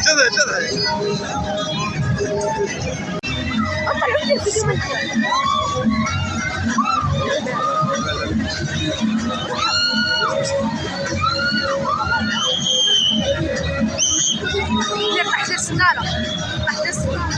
شذا شذا تحت السنارة تحت السنارة.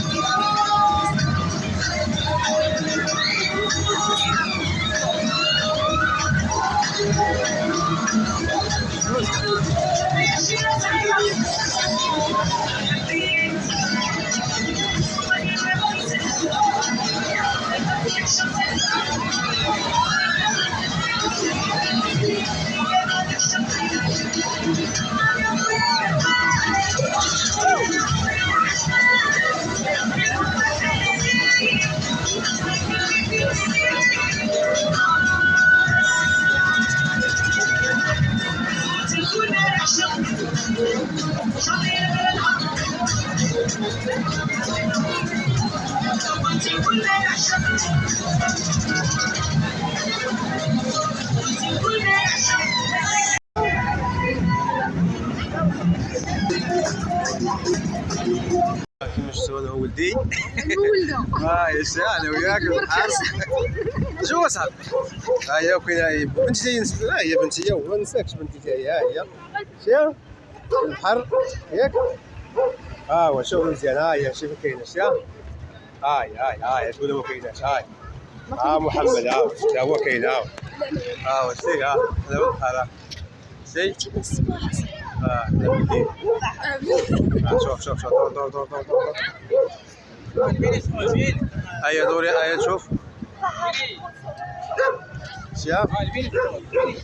كيما شفتوا انا ولدي ولده يا انا وياك الحارس شو اصاحبي هيا وكاين بنتي جايه نسبة هي بنتي وما نساكش بنتي جايه هي شتي البحر ياك وشوف مزيان هيا شوف كاينه شتي هاي تقول ما كايناش هاي محمد تا هو كاين شتي هذا هو البحر شتي شوف دور هيا دوري هيا شوف شيا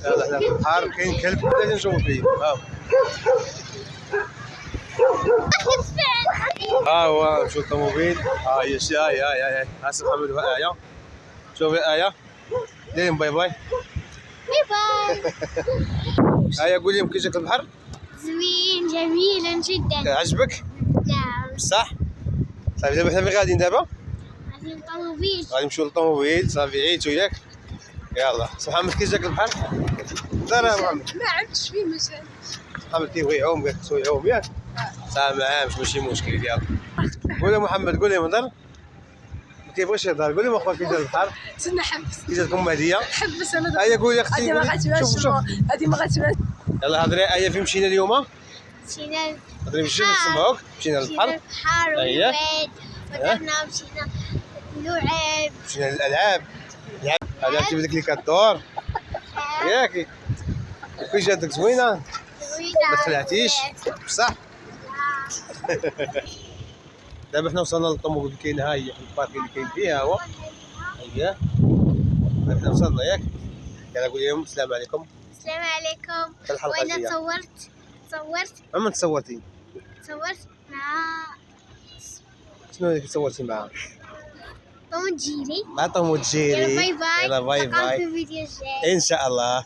هذا البحر كاين كلب لازم نشوف فيه هو شوف الطوموبيل هي شي هاي هاسي محمد وآية شوفي آية دايم باي باي آية قولي لهم كي جاك البحر زوين جميل جدا. عجبك؟ نعم صح؟ صافي دابا حنا فين غاديين دابا؟ غادي للطوموبيل. غادي نمشيو للطوموبيل صافي عييتو ياك؟ يلا سي محمد كي جاك البحر؟ دار محمد ما عرفتش فيه مازال. محمد كيبغي يعوم قالك تسوي يعوم ياك؟ صافي ما عامش ماشي مشكل يلا قول يا محمد قول لهم هضر ما كيبغيش يهضر قول لهم اخويا كي جا البحر تسنى حبس كي جاتكم هديه حبس انا هيا قولي اختي هادي ما غاتبانش هادي ما غاتبانش. يلا هضري ايا فين مشينا اليوم؟ مشينا هضري مشينا نسمعوك مشينا للبحر البحر والبيت ودرنا مشينا اللعب مشينا للالعاب لعبتي بديك اللي كدور ياك كي جاتك زوينه ما تخلعتيش بصح دابا حنا وصلنا للطوموبيل اللي كاين ها هي في الباركين اللي كاين فيها هو هي حنا وصلنا ياك يلا قول لهم السلام عليكم. السلام عليكم. الحلقه وانا الجايه تصورت اما تصورتي مع شنو اللي تصورتي معاه؟ طوم وجيري. مع طوم وجيري يلا باي باي. يلا باي باي في الفيديو الجاي ان شاء الله.